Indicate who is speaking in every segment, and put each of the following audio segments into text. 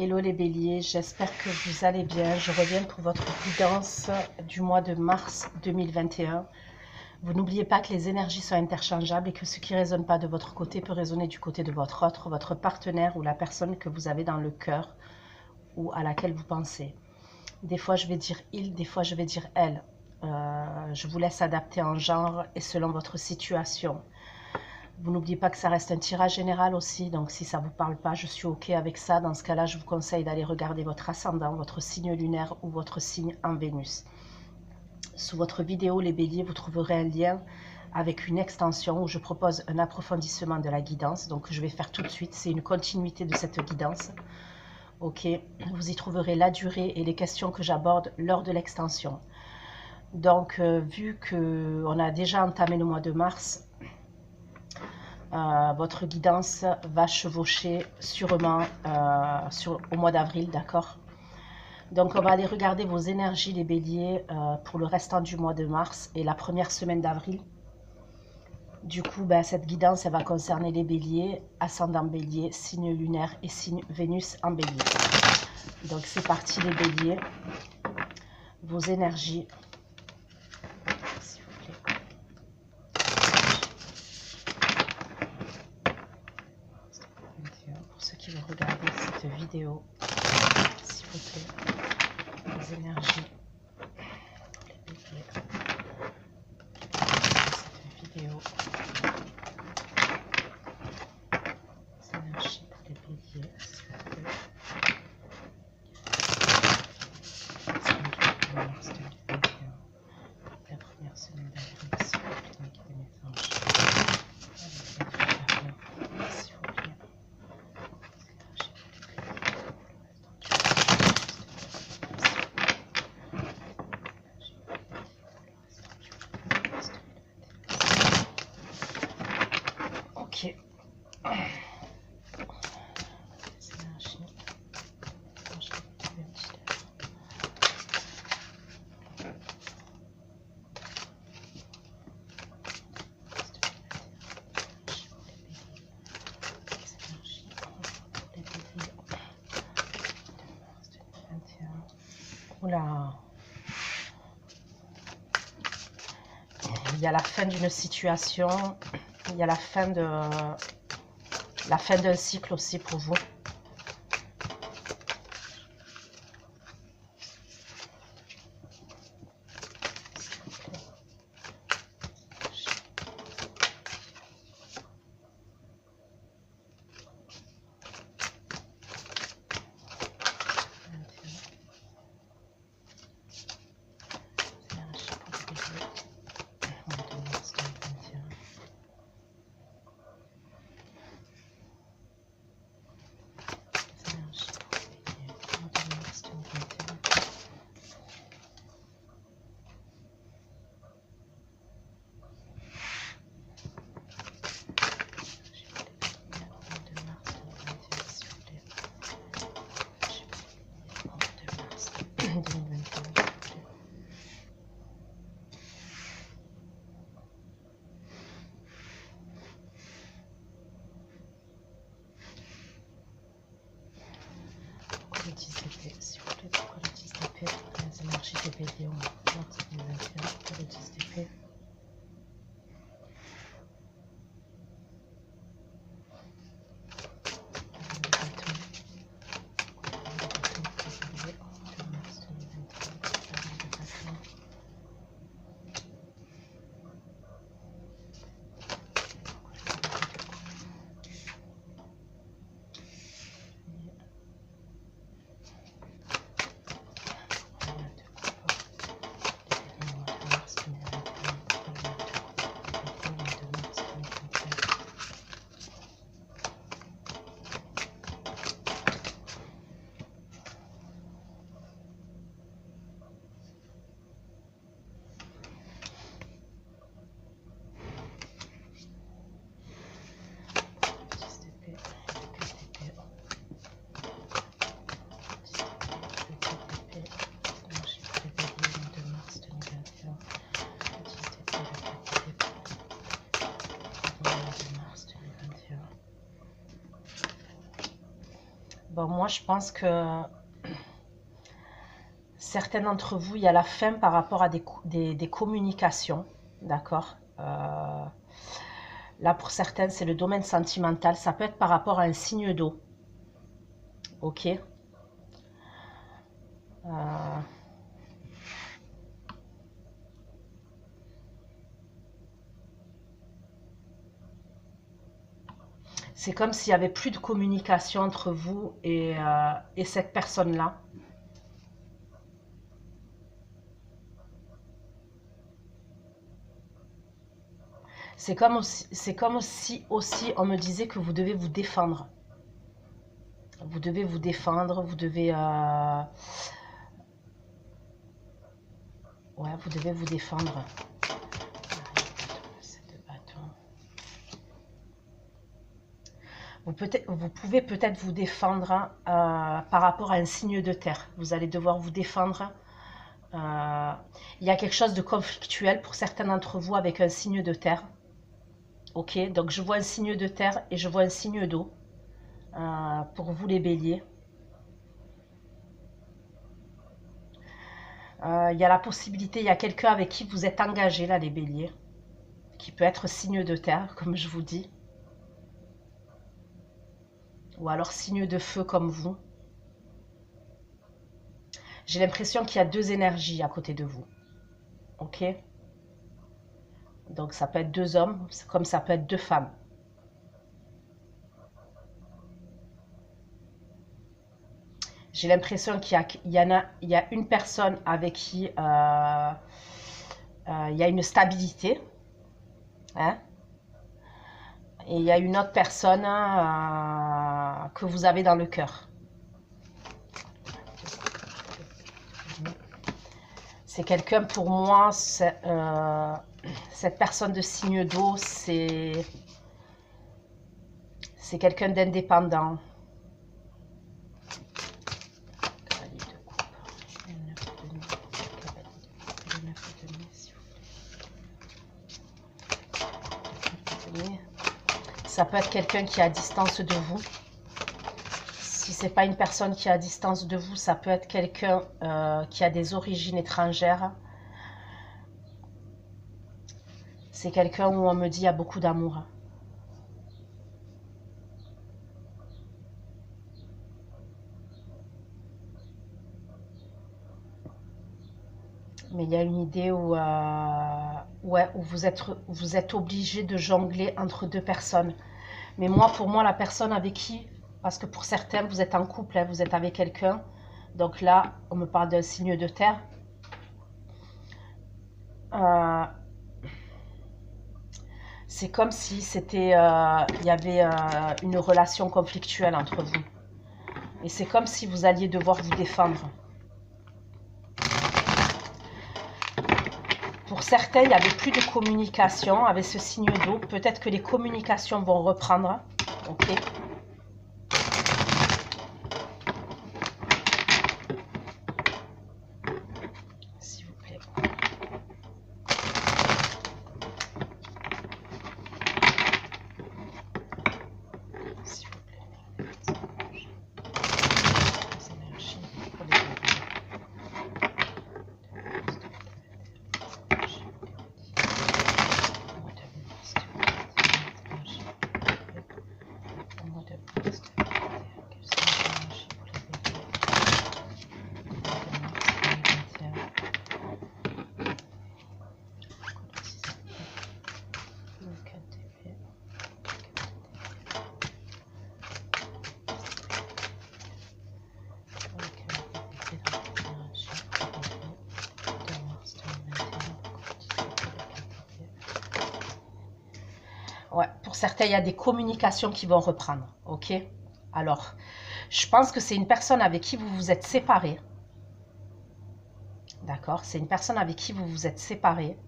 Speaker 1: Hello les béliers, j'espère que vous allez bien. Je reviens pour votre guidance du mois de mars 2021. Vous n'oubliez pas que les énergies sont interchangeables et que ce qui ne résonne pas de votre côté peut résonner du côté de votre autre, votre partenaire ou la personne que vous avez dans le cœur ou à laquelle vous pensez. Des fois je vais dire il, des fois je vais dire elle. Je vous laisse adapter en genre et selon votre situation. Vous n'oubliez pas que ça reste un tirage général aussi, donc si ça ne vous parle pas, je suis OK avec ça. Dans ce cas-là, je vous conseille d'aller regarder votre ascendant, votre signe lunaire ou votre signe en Vénus. Sous votre vidéo, les béliers, vous trouverez un lien avec une extension où je propose un approfondissement de la guidance. Donc, je vais faire tout de suite. C'est une continuité de cette guidance. OK. Vous y trouverez la durée et les questions que j'aborde lors de l'extension. Donc, vu qu'on a déjà entamé le mois de mars, votre guidance va chevaucher sûrement au mois d'avril, d'accord? Donc on va aller regarder vos énergies les béliers pour le restant du mois de mars et la première semaine d'avril. Du coup, cette guidance elle va concerner les béliers, ascendant bélier, signe lunaire et signe Vénus en bélier. Donc c'est parti les béliers, vos énergies. Pour ceux qui veulent regarder cette vidéo, s'il vous plaît, les énergies, les béliers, cette vidéo, les énergies pour les béliers, s'il vous plaît. La première semaine d'avril, s'il vous plaît, guidez mes anges. S'il vous plaît. Ok. Oula. Il y a la fin d'une situation, il y a la fin d'un cycle aussi pour vous. Le 10 d'épée, s'il vous plaît, pourquoi le 10 d'épée? Les énergies des béliers ont pour le 10 d'épée. Bon, moi, je pense que certains d'entre vous, il y a la fin par rapport à des communications, d'accord. Là, pour certains, c'est le domaine sentimental. Ça peut être par rapport à un signe d'eau, ok. C'est comme s'il n'y avait plus de communication entre vous et cette personne-là. C'est comme si aussi on me disait que vous devez vous défendre. Vous devez vous défendre, vous devez... ouais, vous devez vous défendre. Vous pouvez peut-être vous défendre par rapport à un signe de terre. Vous allez devoir vous défendre. Il y a quelque chose de conflictuel pour certains d'entre vous avec un signe de terre. Ok, donc je vois un signe de terre et je vois un signe d'eau. Pour vous les béliers. Il y a la possibilité, il y a quelqu'un avec qui vous êtes engagé là les béliers. Qui peut être signe de terre, comme je vous dis. Ou alors signe de feu comme vous. J'ai l'impression qu'il y a deux énergies à côté de vous. Ok? Donc ça peut être deux hommes, comme ça peut être deux femmes. J'ai l'impression qu'il y a une personne avec qui il y a une stabilité. Hein? Et il y a une autre personne que vous avez dans le cœur. C'est quelqu'un, pour moi, cette personne de signe d'eau, c'est quelqu'un d'indépendant. Ça peut être quelqu'un qui est à distance de vous. Si ce n'est pas une personne qui est à distance de vous, ça peut être quelqu'un qui a des origines étrangères. C'est quelqu'un où on me dit il y a beaucoup d'amour. Mais il y a une idée où, ouais, où vous êtes obligé de jongler entre deux personnes. Mais moi, pour moi, la personne avec qui, parce que pour certains, vous êtes en couple, hein, vous êtes avec quelqu'un. Donc là, on me parle d'un signe de terre. C'est comme si c'était, il y avait une relation conflictuelle entre vous. Et c'est comme si vous alliez devoir vous défendre. Pour certains, il n'y avait plus de communication avec ce signe d'eau. Peut-être que les communications vont reprendre. Ok. S'il vous plaît. S'il vous plaît. Les énergies pour les bébés. Ouais, pour certains, il y a des communications qui vont reprendre. Ok. Alors, je pense que c'est une personne avec qui vous vous êtes séparés. D'accord. C'est une personne avec qui vous vous êtes séparés.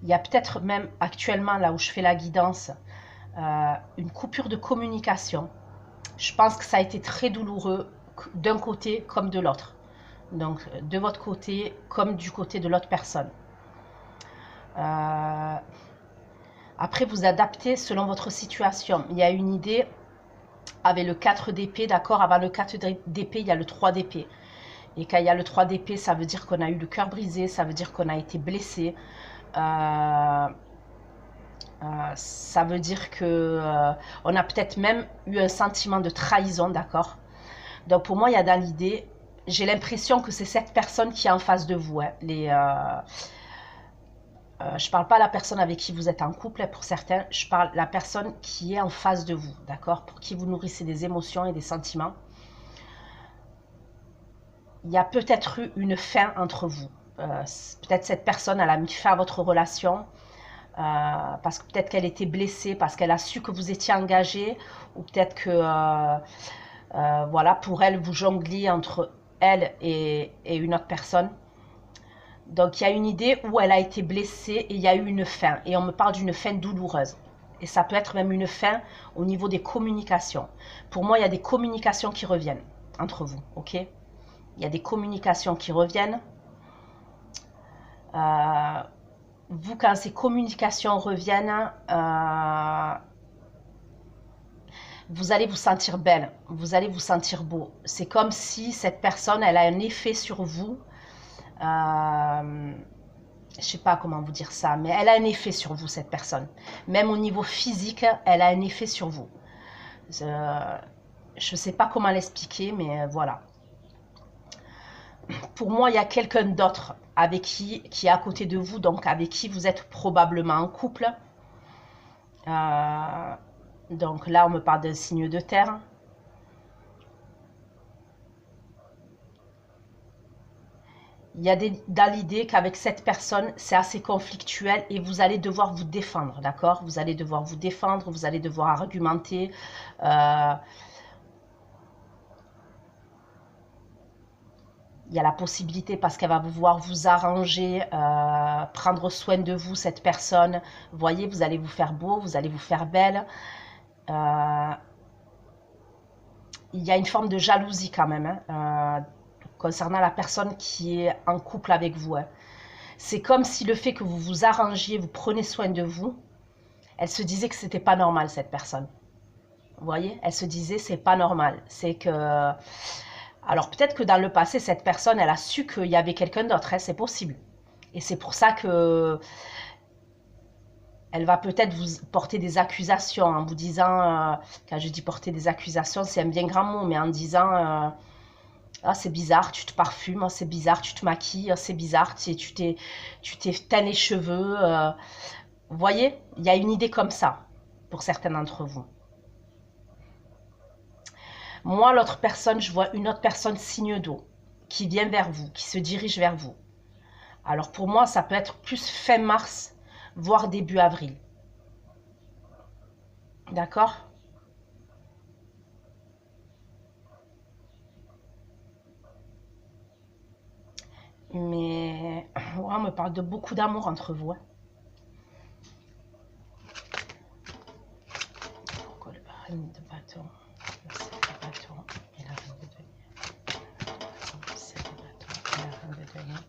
Speaker 1: Il y a peut-être même actuellement, là où je fais la guidance, une coupure de communication. Je pense que ça a été très douloureux d'un côté comme de l'autre. Donc, de votre côté comme du côté de l'autre personne. Après, vous adaptez selon votre situation. Il y a une idée avec le 4 d'épée, d'accord? Avant le 4 d'épée, il y a le 3 d'épée. Et quand il y a le 3 d'épée, ça veut dire qu'on a eu le cœur brisé, ça veut dire qu'on a été blessé. Ça veut dire que on a peut-être même eu un sentiment de trahison, d'accord? Donc pour moi, il y a dans l'idée, j'ai l'impression que c'est cette personne qui est en face de vous. Hein. Je parle pas de la personne avec qui vous êtes en couple, pour certains, je parle de la personne qui est en face de vous, d'accord? Pour qui vous nourrissez des émotions et des sentiments. Il y a peut-être eu une fin entre vous. Peut-être cette personne, elle a mis fin à votre relation. Parce que peut-être qu'elle était blessée, parce qu'elle a su que vous étiez engagé, ou peut-être que voilà, pour elle, vous jongliez entre elle et une autre personne. Donc il y a une idée où elle a été blessée et il y a eu une fin. Et on me parle d'une fin douloureuse. Et ça peut être même une fin au niveau des communications. Pour moi, il y a des communications qui reviennent entre vous, ok? Il y a des communications qui reviennent. Vous, quand ces communications reviennent, vous allez vous sentir belle, vous allez vous sentir beau. C'est comme si cette personne, elle a un effet sur vous. Je ne sais pas comment vous dire ça, mais elle a un effet sur vous, cette personne. Même au niveau physique, elle a un effet sur vous. Je ne sais pas comment l'expliquer, mais voilà. Pour moi, il y a quelqu'un d'autre avec qui est à côté de vous, donc avec qui vous êtes probablement en couple. Donc là, on me parle d'un signe de terre. Il y a dans l'idée qu'avec cette personne, c'est assez conflictuel et vous allez devoir vous défendre, d'accord? Vous allez devoir vous défendre, vous allez devoir argumenter. Il y a la possibilité, parce qu'elle va vouloir vous arranger, prendre soin de vous, cette personne. Vous voyez, vous allez vous faire beau, vous allez vous faire belle. Il y a une forme de jalousie quand même, hein, concernant la personne qui est en couple avec vous. Hein. C'est comme si le fait que vous vous arrangiez, vous prenez soin de vous, elle se disait que c'était pas normal, cette personne. Vous voyez, elle se disait c'est pas normal. C'est que... Alors peut-être que dans le passé, cette personne, elle a su qu'il y avait quelqu'un d'autre, hein, c'est possible. Et c'est pour ça que elle va peut-être vous porter des accusations en vous disant, quand je dis porter des accusations, c'est un bien grand mot, mais en disant, ah, c'est bizarre, tu te parfumes, oh, c'est bizarre, tu te maquilles, oh, c'est bizarre, tu t'es teint les cheveux. Vous voyez, il y a une idée comme ça pour certains d'entre vous. Moi, l'autre personne, je vois une autre personne signe d'eau qui vient vers vous, qui se dirige vers vous. Alors pour moi, ça peut être plus fin mars, voire début avril. D'accord? Mais ouais, on me parle de beaucoup d'amour entre vous. Hein. Pourquoi le reine de bâton, le 7 de bâton et la reine de denier. Le 7 de bâton et la reine de denier.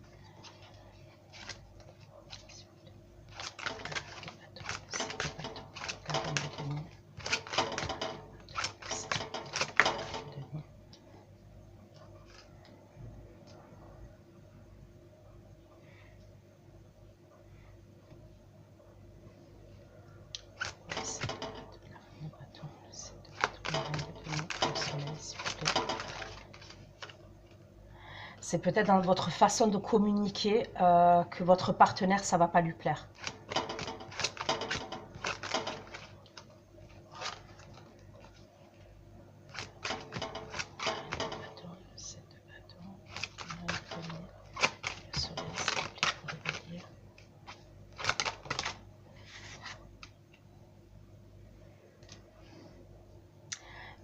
Speaker 1: C'est peut-être dans votre façon de communiquer que votre partenaire, ça ne va pas lui plaire.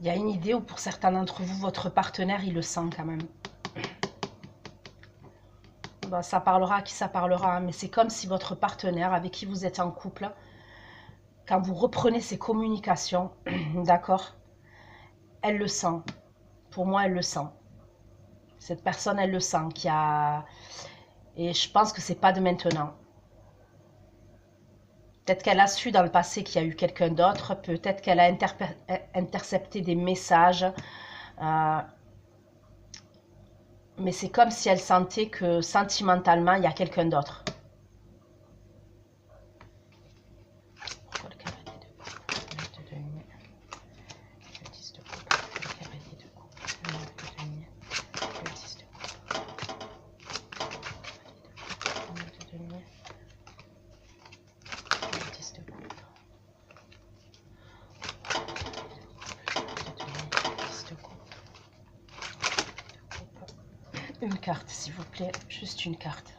Speaker 1: Il y a une idée où pour certains d'entre vous, votre partenaire, il le sent quand même. Bon, ça parlera à qui ça parlera, mais c'est comme si votre partenaire avec qui vous êtes en couple, quand vous reprenez ces communications, d'accord, elle le sent. Pour moi, elle le sent. Cette personne, elle le sent. Et je pense que c'est pas de maintenant. Peut-être qu'elle a su dans le passé qu'il y a eu quelqu'un d'autre. Peut-être qu'elle a intercepté des messages. Mais c'est comme si elle sentait que sentimentalement, il y a quelqu'un d'autre. Pourquoi le cavalier de coupe, le 2 de denier, le 10 de coupe, le cavalier de coupe, le 9 de denier, le 10 de coupe, le 9 de denier, le 10 de coupe, le 10 de coupe. Une carte, s'il vous plaît, juste une carte.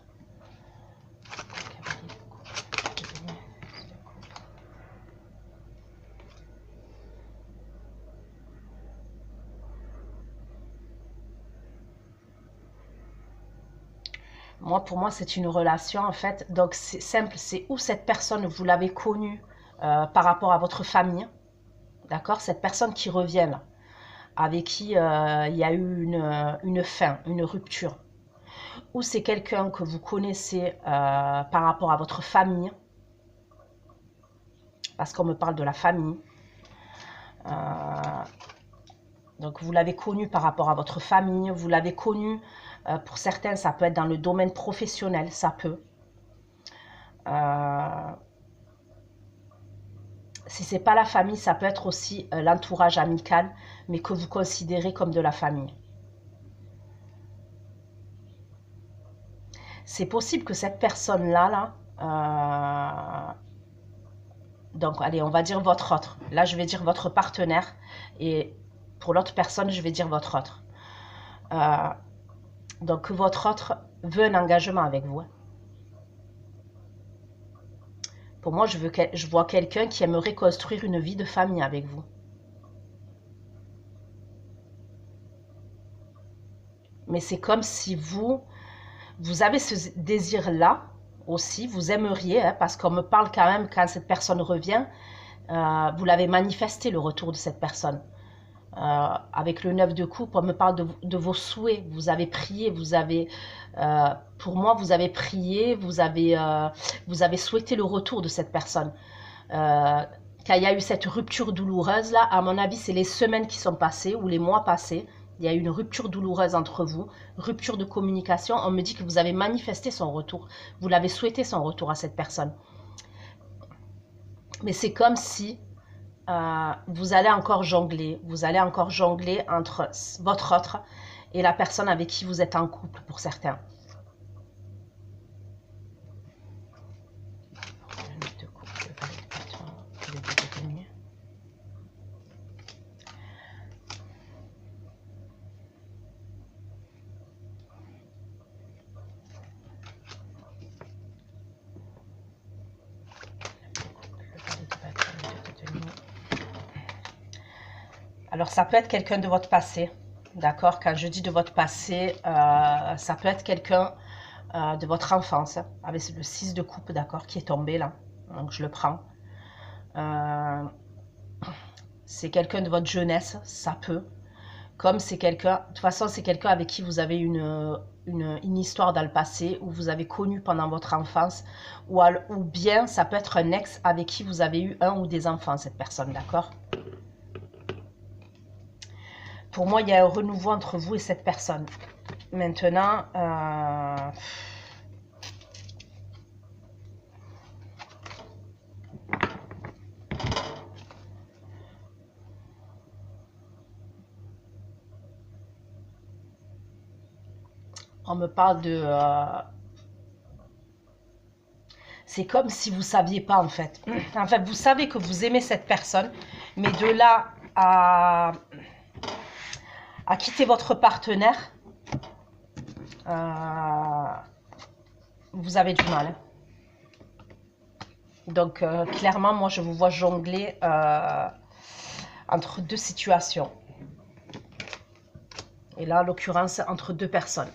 Speaker 1: Pour moi, c'est une relation, en fait. Donc, c'est simple, c'est où cette personne, vous l'avez connue par rapport à votre famille. D'accord? Cette personne qui revient là, avec qui il y a eu une fin, une rupture. Ou c'est quelqu'un que vous connaissez par rapport à votre famille. Parce qu'on me parle de la famille. Donc, vous l'avez connu par rapport à votre famille. Vous l'avez connu, pour certains, ça peut être dans le domaine professionnel, ça peut. Si ce n'est pas la famille, ça peut être aussi l'entourage amical, mais que vous considérez comme de la famille. C'est possible que cette personne-là, donc allez, on va dire votre autre. Là, je vais dire votre partenaire, et pour l'autre personne, je vais dire votre autre. Donc, votre autre veut un engagement avec vous. Pour moi, je vois quelqu'un qui aimerait construire une vie de famille avec vous. Mais c'est comme si vous avez ce désir-là aussi, vous aimeriez, parce qu'on me parle quand même, quand cette personne revient, vous l'avez manifesté, le retour de cette personne. Avec le 9 de coupe, on me parle de vos souhaits. Vous avez prié, pour moi, vous avez prié, vous avez souhaité le retour de cette personne. Quand il y a eu cette rupture douloureuse, là, à mon avis, c'est les semaines qui sont passées ou les mois passés. Il y a eu une rupture douloureuse entre vous, rupture de communication. On me dit que vous avez manifesté son retour. Vous l'avez souhaité son retour à cette personne. Mais c'est comme si vous allez encore jongler. Vous allez encore jongler entre votre autre et la personne avec qui vous êtes en couple pour certains. Alors, ça peut être quelqu'un de votre passé, d'accord? Quand je dis de votre passé, ça peut être quelqu'un de votre enfance, avec le 6 de coupe, d'accord, qui est tombé là. Donc, je le prends. C'est quelqu'un de votre jeunesse, ça peut. Comme c'est quelqu'un, de toute façon, c'est quelqu'un avec qui vous avez une histoire dans le passé, ou vous avez connu pendant votre enfance, ou bien ça peut être un ex avec qui vous avez eu un ou des enfants, cette personne, d'accord? Pour moi, il y a un renouveau entre vous et cette personne. Maintenant, on me parle de... c'est comme si vous ne saviez pas, en fait. En fait, vous savez que vous aimez cette personne, mais de là à quitter votre partenaire, vous avez du mal. Donc, clairement, moi, je vous vois jongler entre deux situations. Et là, en l'occurrence, entre deux personnes.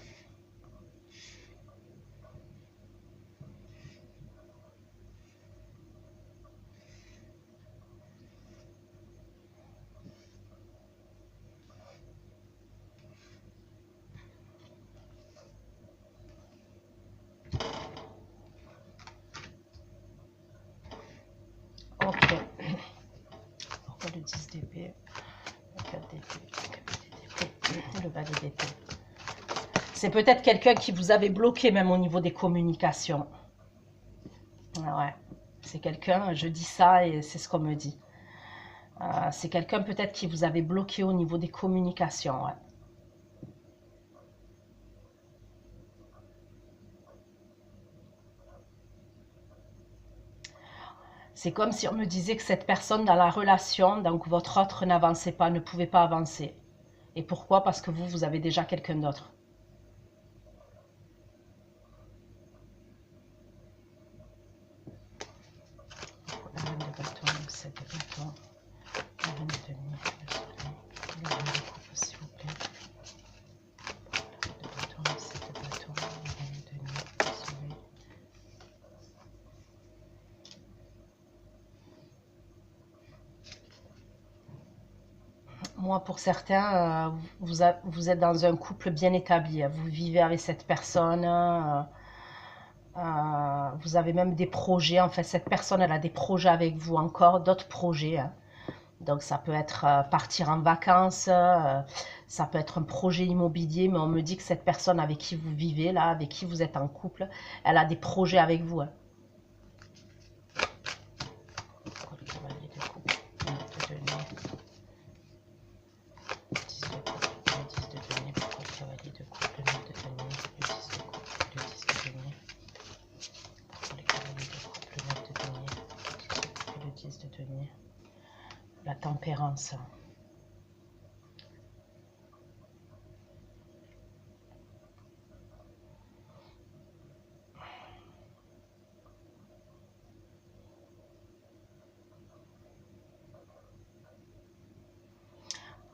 Speaker 1: validité. C'est peut-être quelqu'un qui vous avait bloqué même au niveau des communications. Ouais, c'est quelqu'un, je dis ça et c'est ce qu'on me dit. C'est quelqu'un peut-être qui vous avait bloqué au niveau des communications. Ouais. C'est comme si on me disait que cette personne dans la relation, donc votre autre n'avançait pas, ne pouvait pas avancer. Et pourquoi? Parce que vous avez déjà quelqu'un d'autre. La reine de bâton, le 7 de bâton, la reine de denier, le soleil, la reine de coupe s'il vous plaît. La reine de bâton, le 7 de bâton, la reine de denier, le soleil. Moi, pour certains, vous êtes dans un couple bien établi. Vous vivez avec cette personne. Vous avez même des projets. En fait, cette personne, elle a des projets avec vous encore, d'autres projets. Hein. Donc, ça peut être partir en vacances. Ça peut être un projet immobilier. Mais on me dit que cette personne avec qui vous vivez, là, avec qui vous êtes en couple, elle a des projets avec vous. Hein. La tempérance.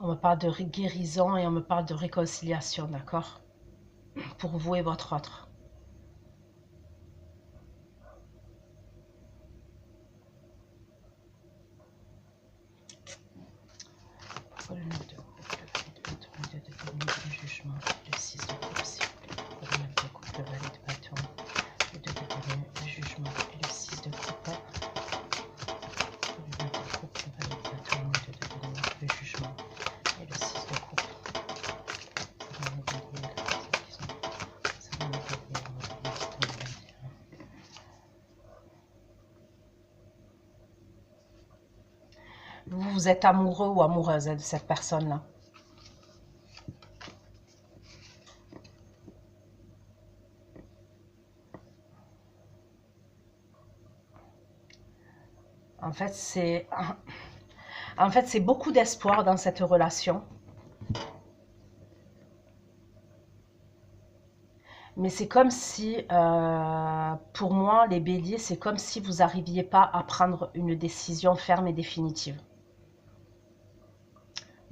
Speaker 1: On me parle de guérison et on me parle de réconciliation, d'accord? Pour vous et votre autre. Le 9 de coupe, le 2 de denier, le jugement, le 6 de coupe, s'il vous plaît. Le 9 de coupe, le valet de bâton, le 2 de denier, le jugement, et le 6 de coupe. Le 9 de coupe, le valet de bâton, le 2 de denier, le jugement, et le 6 de coupe. Vous êtes amoureux ou amoureuse de cette personne-là. En fait, c'est beaucoup d'espoir dans cette relation. Mais c'est comme si, pour moi, les béliers, c'est comme si vous n'arriviez pas à prendre une décision ferme et définitive.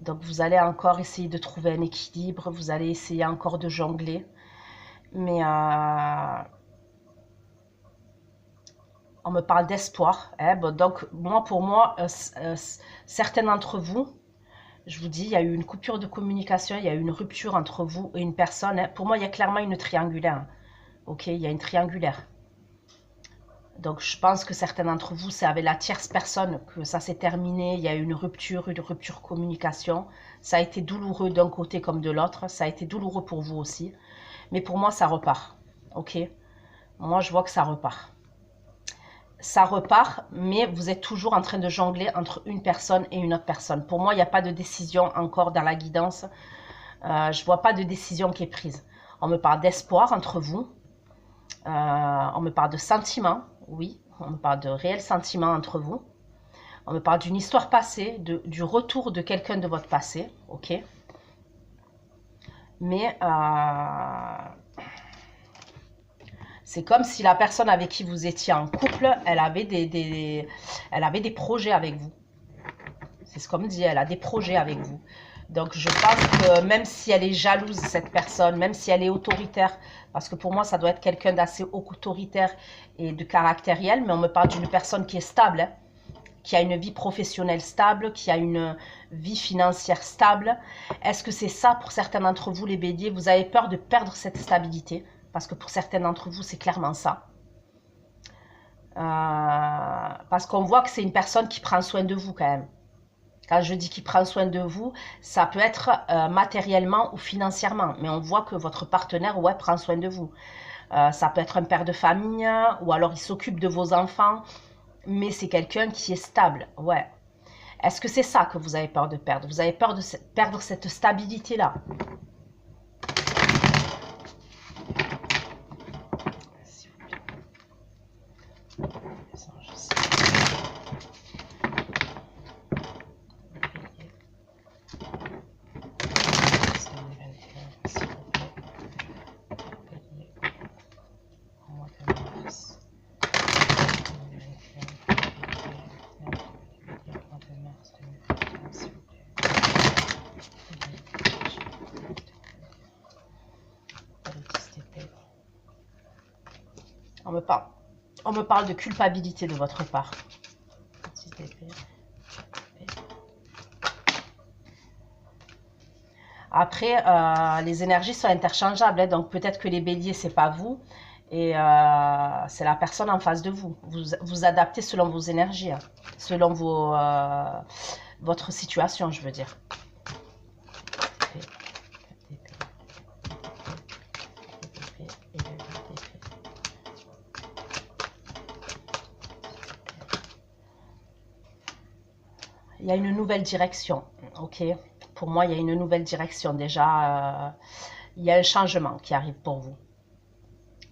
Speaker 1: Donc, vous allez encore essayer de trouver un équilibre, vous allez essayer encore de jongler. Mais on me parle d'espoir. Hein. Bon, donc, pour moi, certains d'entre vous, je vous dis, il y a eu une coupure de communication, il y a eu une rupture entre vous et une personne. Hein. Pour moi, il y a clairement une triangulaire. Ok, il y a une triangulaire. Donc, je pense que certains d'entre vous, c'est avec la tierce personne que ça s'est terminé. Il y a eu une rupture communication. Ça a été douloureux d'un côté comme de l'autre. Ça a été douloureux pour vous aussi. Mais pour moi, ça repart. Ok? Moi, je vois que ça repart. Ça repart, mais vous êtes toujours en train de jongler entre une personne et une autre personne. Pour moi, il n'y a pas de décision encore dans la guidance. Je ne vois pas de décision qui est prise. On me parle d'espoir entre vous. On me parle de sentiments, oui. On me parle de réels sentiments entre vous. On me parle d'une histoire passée, du retour de quelqu'un de votre passé, ok. Mais c'est comme si la personne avec qui vous étiez en couple, elle avait des projets avec vous. C'est ce qu'on me dit, elle a des projets avec vous. Donc, je pense que même si elle est jalouse, cette personne, même si elle est autoritaire, parce que pour moi, ça doit être quelqu'un d'assez autoritaire et de caractériel, mais on me parle d'une personne qui est stable, hein, qui a une vie professionnelle stable, qui a une vie financière stable. Est-ce que c'est ça pour certains d'entre vous, les béliers? Vous avez peur de perdre cette stabilité? Parce que pour certains d'entre vous, c'est clairement ça. Parce qu'on voit que c'est une personne qui prend soin de vous quand même. Quand je dis qu'il prend soin de vous, ça peut être matériellement ou financièrement. Mais on voit que votre partenaire, ouais, prend soin de vous. Ça peut être un père de famille, ou alors il s'occupe de vos enfants. Mais c'est quelqu'un qui est stable, ouais. Est-ce que c'est ça que vous avez peur de perdre? Vous avez peur de perdre cette stabilité-là? S'il vous plaît. On me parle de culpabilité de votre part. Après, les énergies sont interchangeables, hein, donc peut-être que les béliers, c'est pas vous, et c'est la personne en face de vous. Vous adaptez selon vos énergies, hein, selon votre situation, je veux dire. Il y a une nouvelle direction, ok? Pour moi, il y a une nouvelle direction. Déjà, il y a un changement qui arrive pour vous.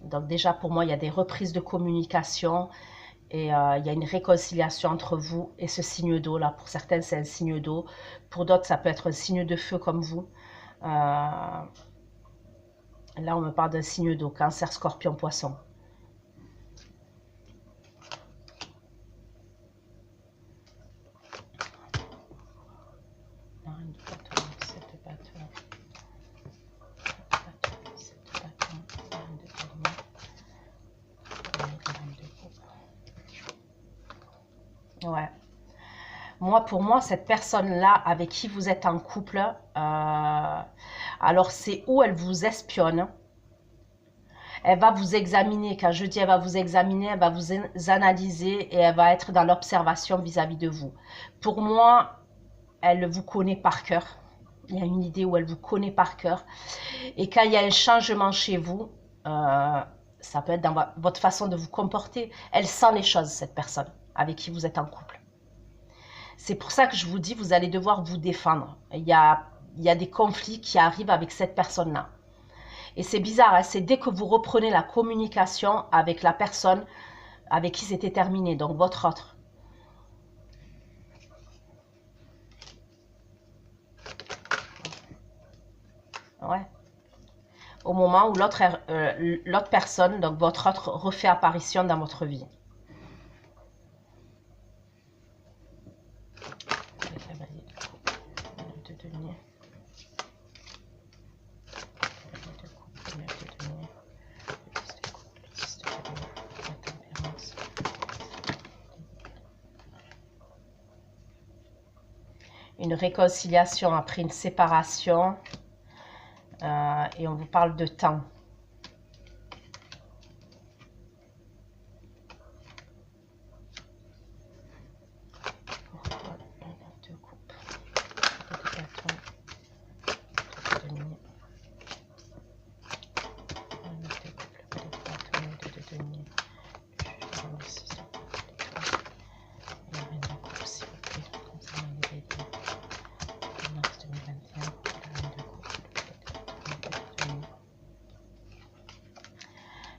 Speaker 1: Donc déjà, pour moi, il y a des reprises de communication et il y a une réconciliation entre vous et ce signe d'eau. Là, pour certains, c'est un signe d'eau. Pour d'autres, ça peut être un signe de feu comme vous. Là, on me parle d'un signe d'eau, Cancer, Scorpion, Poisson. Ouais. Pour moi, cette personne-là avec qui vous êtes en couple, alors c'est où elle vous espionne. Elle va vous examiner. Quand je dis elle va vous examiner, elle va vous analyser et elle va être dans l'observation vis-à-vis de vous. Pour moi, elle vous connaît par cœur. Il y a une idée où elle vous connaît par cœur. Et quand il y a un changement chez vous, ça peut être dans votre façon de vous comporter. Elle sent les choses, cette personne avec qui vous êtes en couple. C'est pour ça que je vous dis, vous allez devoir vous défendre. Il y a des conflits qui arrivent avec cette personne-là. Et c'est bizarre, hein, c'est dès que vous reprenez la communication avec la personne avec qui c'était terminé, donc votre autre. Ouais. Au moment où l'autre personne, donc votre autre, refait apparition dans votre vie. Une réconciliation après une séparation et on vous parle de temps.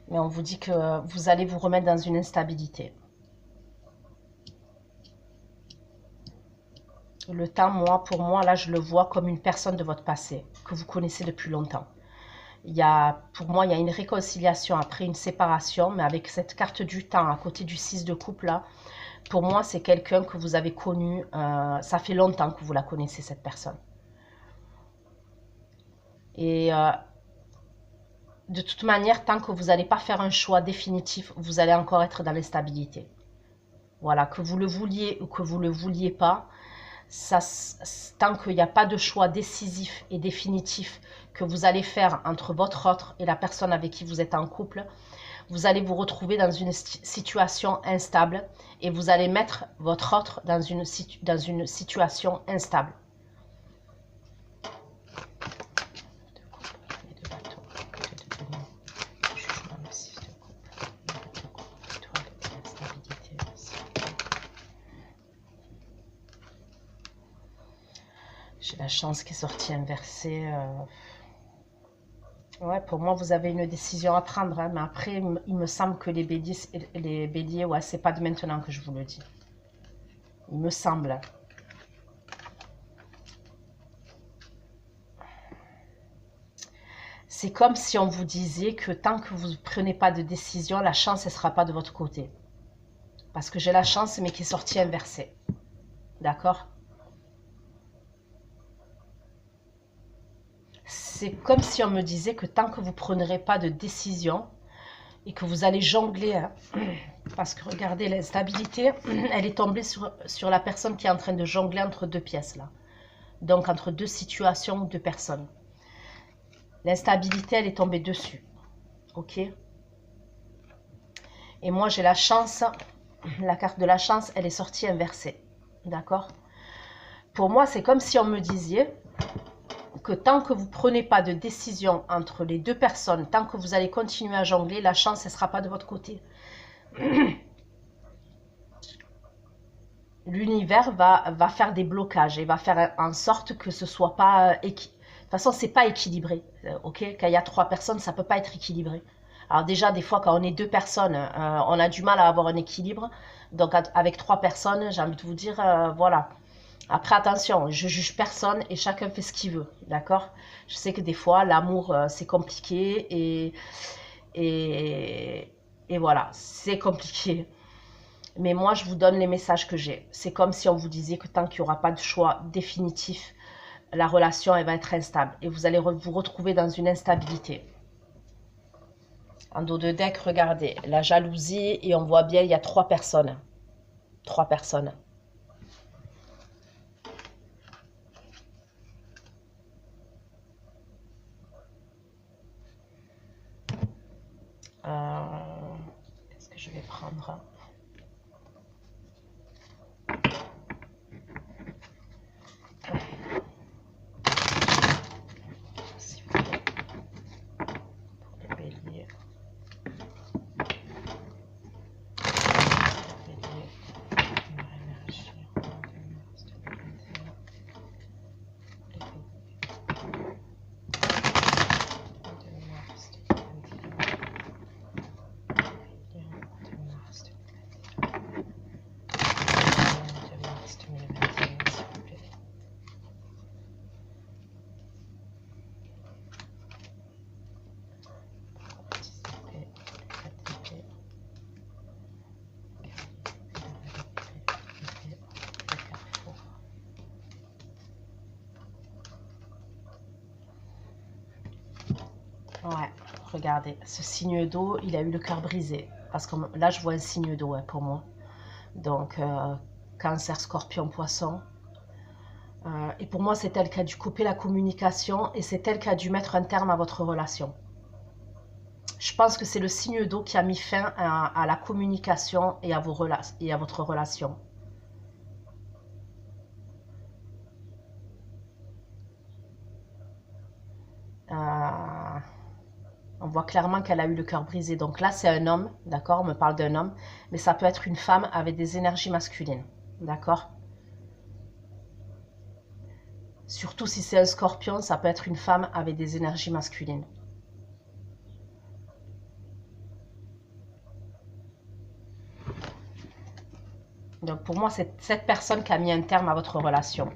Speaker 1: Mais on vous dit que vous allez vous remettre dans une instabilité. Le temps, pour moi, là, je le vois comme une personne de votre passé, que vous connaissez depuis longtemps. Pour moi, il y a une réconciliation après une séparation, mais avec cette carte du temps à côté du 6 de coupe, là, pour moi, c'est quelqu'un que vous avez connu, ça fait longtemps que vous la connaissez, cette personne. Et de toute manière, tant que vous n'allez pas faire un choix définitif, vous allez encore être dans l'instabilité. Voilà, que vous le vouliez ou que vous ne le vouliez pas, tant qu'il n'y a pas de choix décisif et définitif que vous allez faire entre votre autre et la personne avec qui vous êtes en couple, vous allez vous retrouver dans une situation instable et vous allez mettre votre autre dans une situation instable. J'ai la chance qui est sortie inversée. Ouais, pour moi, vous avez une décision à prendre. Hein, mais après, il me semble que les béliers, ouais, c'est pas de maintenant que je vous le dis. Il me semble. C'est comme si on vous disait que tant que vous ne prenez pas de décision, la chance ne sera pas de votre côté. Parce que j'ai la chance, mais qui est sortie inversée. D'accord? C'est comme si on me disait que tant que vous ne prendrez pas de décision et que vous allez jongler, hein, parce que regardez, l'instabilité, elle est tombée sur la personne qui est en train de jongler entre deux pièces, là. Donc, entre deux situations ou deux personnes. L'instabilité, elle est tombée dessus. Ok? Et moi, j'ai la chance, la carte de la chance, elle est sortie inversée. D'accord? Pour moi, c'est comme si on me disait que tant que vous ne prenez pas de décision entre les deux personnes, tant que vous allez continuer à jongler, la chance ne sera pas de votre côté. L'univers va faire des blocages et va faire en sorte que ce soit pas de toute façon, c'est pas équilibré. Ok, quand il y a 3 personnes, ça peut pas être équilibré. Alors déjà, des fois, quand on est 2 personnes, on a du mal à avoir un équilibre. Donc avec 3 personnes, j'ai envie de vous dire, voilà. Après, attention, je juge personne et chacun fait ce qu'il veut, d'accord? Je sais que des fois, l'amour, c'est compliqué et voilà, c'est compliqué. Mais moi, je vous donne les messages que j'ai. C'est comme si on vous disait que tant qu'il n'y aura pas de choix définitif, la relation, elle va être instable. Et vous allez vous retrouver dans une instabilité. En dos de deck, regardez, la jalousie, et on voit bien, il y a 3 personnes. 3 personnes. Qu'est-ce que je vais prendre? Ouais, regardez, ce signe d'eau, il a eu le cœur brisé. Parce que là, je vois un signe d'eau, hein, pour moi. Donc, Cancer, Scorpion, Poisson. Et pour moi, c'est elle qui a dû couper la communication et c'est elle qui a dû mettre un terme à votre relation. Je pense que c'est le signe d'eau qui a mis fin à la communication et à votre relation. On voit clairement qu'elle a eu le cœur brisé. Donc là, c'est un homme, d'accord? On me parle d'un homme. Mais ça peut être une femme avec des énergies masculines, d'accord? Surtout si c'est un scorpion, ça peut être une femme avec des énergies masculines. Donc pour moi, c'est cette personne qui a mis un terme à votre relation.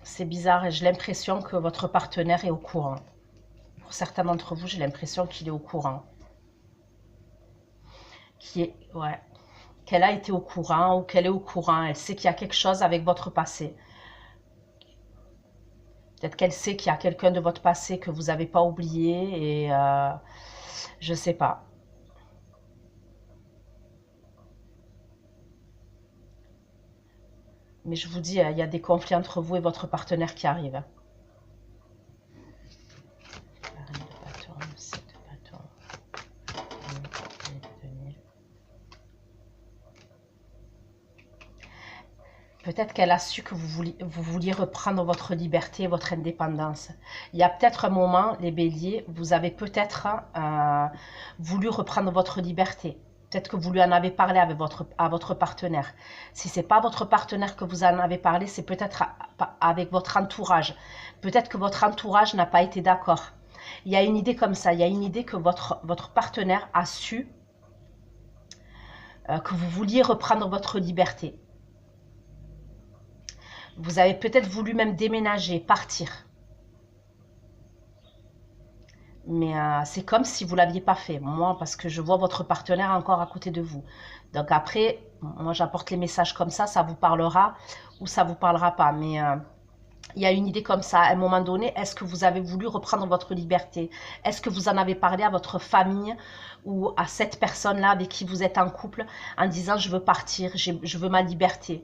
Speaker 1: C'est bizarre et j'ai l'impression que votre partenaire est au courant. Pour certains d'entre vous, j'ai l'impression qu'il est au courant. Ouais, qu'elle a été au courant ou qu'elle est au courant. Elle sait qu'il y a quelque chose avec votre passé. Peut-être qu'elle sait qu'il y a quelqu'un de votre passé que vous n'avez pas oublié et je ne sais pas. Mais je vous dis, il y a des conflits entre vous et votre partenaire qui arrivent. Peut-être qu'elle a su que vous vouliez reprendre votre liberté et votre indépendance. Il y a peut-être un moment, les béliers, vous avez peut-être voulu reprendre votre liberté. Peut-être que vous lui en avez parlé avec votre partenaire. Si ce n'est pas votre partenaire que vous en avez parlé, c'est peut-être avec votre entourage. Peut-être que votre entourage n'a pas été d'accord. Il y a une idée comme ça. Il y a une idée que votre partenaire a su que vous vouliez reprendre votre liberté. Vous avez peut-être voulu même déménager, partir. Mais c'est comme si vous ne l'aviez pas fait. Moi, parce que je vois votre partenaire encore à côté de vous. Donc après, moi j'apporte les messages comme ça vous parlera ou ça ne vous parlera pas. Mais il y a une idée comme ça. À un moment donné, est-ce que vous avez voulu reprendre votre liberté? Est-ce que vous en avez parlé à votre famille ou à cette personne-là avec qui vous êtes en couple en disant je veux partir, je veux ma liberté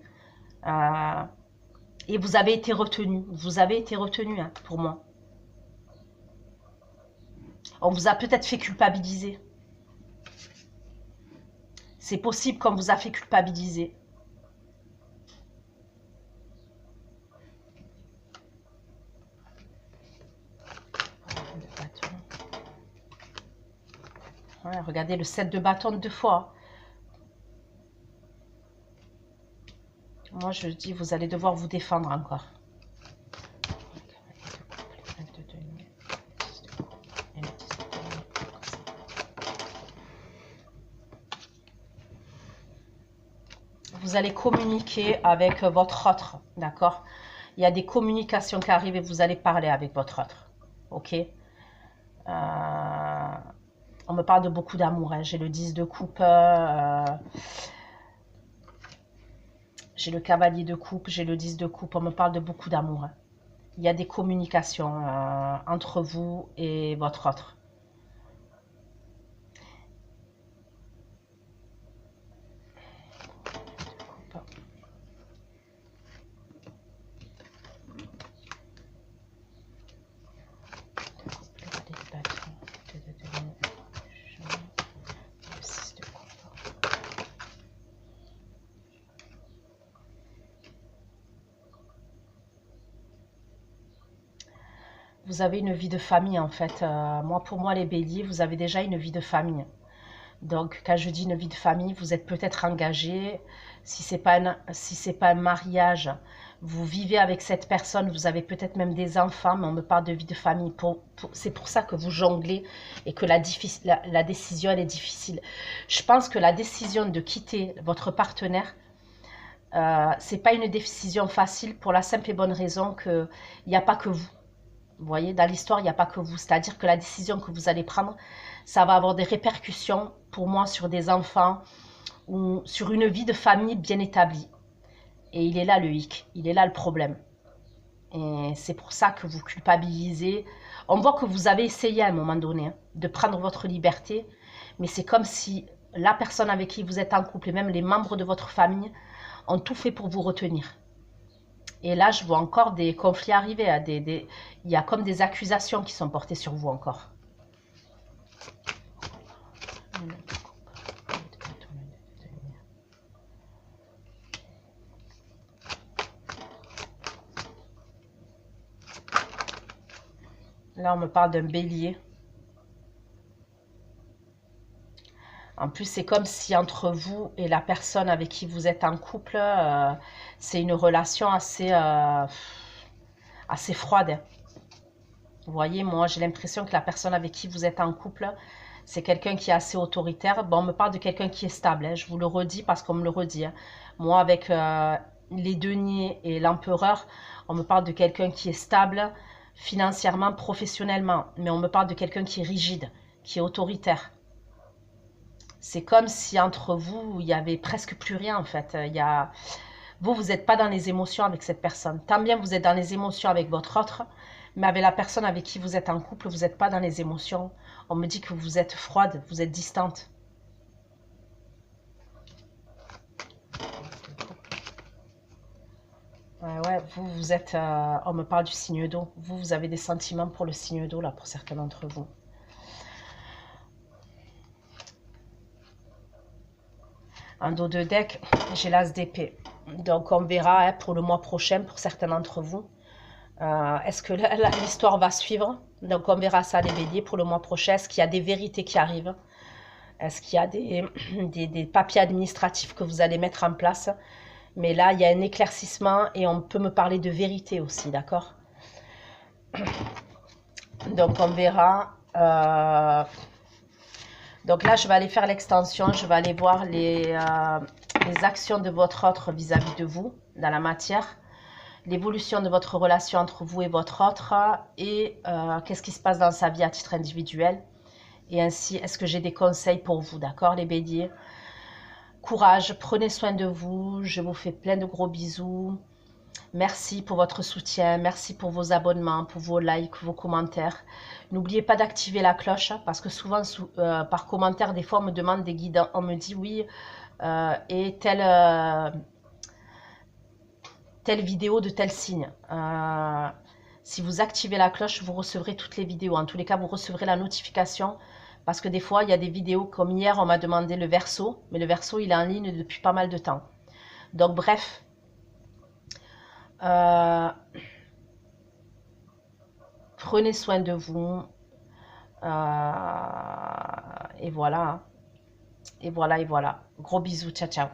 Speaker 1: et vous avez été retenu. Vous avez été retenu hein, pour moi. On vous a peut-être fait culpabiliser. C'est possible qu'on vous a fait culpabiliser. Ouais, regardez le 7 de bâton 2 fois. Moi, je dis, vous allez devoir vous défendre encore. Vous allez communiquer avec votre autre, d'accord? Il y a des communications qui arrivent et vous allez parler avec votre autre, ok? On me parle de beaucoup d'amour, hein. J'ai le 10 de coupe, j'ai le cavalier de coupe, j'ai le 10 de coupe, on me parle de beaucoup d'amour. Hein. Il y a des communications entre vous et votre autre. Vous avez une vie de famille en fait. Pour moi, les béliers, vous avez déjà une vie de famille. Donc, quand je dis une vie de famille, vous êtes peut-être engagé. Si ce n'est pas un mariage, vous vivez avec cette personne, vous avez peut-être même des enfants, mais on me parle de vie de famille. C'est pour ça que vous jonglez et que la décision, elle est difficile. Je pense que la décision de quitter votre partenaire, ce n'est pas une décision facile pour la simple et bonne raison qu'il n'y a pas que vous. Vous voyez, dans l'histoire, il n'y a pas que vous. C'est-à-dire que la décision que vous allez prendre, ça va avoir des répercussions pour moi sur des enfants ou sur une vie de famille bien établie. Et il est là le hic, il est là le problème. Et c'est pour ça que vous culpabilisez. On voit que vous avez essayé à un moment donné hein, de prendre votre liberté, mais c'est comme si la personne avec qui vous êtes en couple et même les membres de votre famille ont tout fait pour vous retenir. Et là, je vois encore des conflits arriver. Il y a comme des accusations qui sont portées sur vous encore. Là, on me parle d'un bélier. En plus, c'est comme si entre vous et la personne avec qui vous êtes en couple, c'est une relation assez froide. Vous voyez, moi, j'ai l'impression que la personne avec qui vous êtes en couple, c'est quelqu'un qui est assez autoritaire. Bon, on me parle de quelqu'un qui est stable. Hein. Je vous le redis parce qu'on me le redit. Hein. Moi, avec les deniers et l'empereur, on me parle de quelqu'un qui est stable financièrement, professionnellement, mais on me parle de quelqu'un qui est rigide, qui est autoritaire. C'est comme si entre vous, il y avait presque plus rien en fait. Vous n'êtes pas dans les émotions avec cette personne. Tant bien vous êtes dans les émotions avec votre autre, mais avec la personne avec qui vous êtes en couple, vous n'êtes pas dans les émotions. On me dit que vous êtes froide, vous êtes distante. Ouais, vous êtes... on me parle du signe d'eau. Vous avez des sentiments pour le signe d'eau, là, pour certains d'entre vous. En dos de deck, j'ai l'as d'épée. Donc, on verra pour le mois prochain, pour certains d'entre vous. Est-ce que l'histoire va suivre? Donc, on verra ça, les béliers, pour le mois prochain. Est-ce qu'il y a des vérités qui arrivent? Est-ce qu'il y a des papiers administratifs que vous allez mettre en place? Mais là, il y a un éclaircissement et on peut me parler de vérité aussi, d'accord? Donc, on verra. Donc là, je vais aller faire l'extension. Je vais aller voir les actions de votre autre vis-à-vis de vous dans la matière. L'évolution de votre relation entre vous et votre autre. Et qu'est-ce qui se passe dans sa vie à titre individuel. Et ainsi, est-ce que j'ai des conseils pour vous, d'accord, les béliers? Courage, prenez soin de vous, je vous fais plein de gros bisous. Merci pour votre soutien, merci pour vos abonnements, pour vos likes, vos commentaires. N'oubliez pas d'activer la cloche, parce que souvent, par commentaire, des fois, on me demande des guides. On me dit oui, et telle vidéo de tel signe. Si vous activez la cloche, vous recevrez toutes les vidéos. En tous les cas, vous recevrez la notification. Parce que des fois, il y a des vidéos comme hier, on m'a demandé le Verseau. Mais le Verseau, il est en ligne depuis pas mal de temps. Donc, bref. Prenez soin de vous. Et voilà. Et voilà, et voilà. Gros bisous. Ciao, ciao.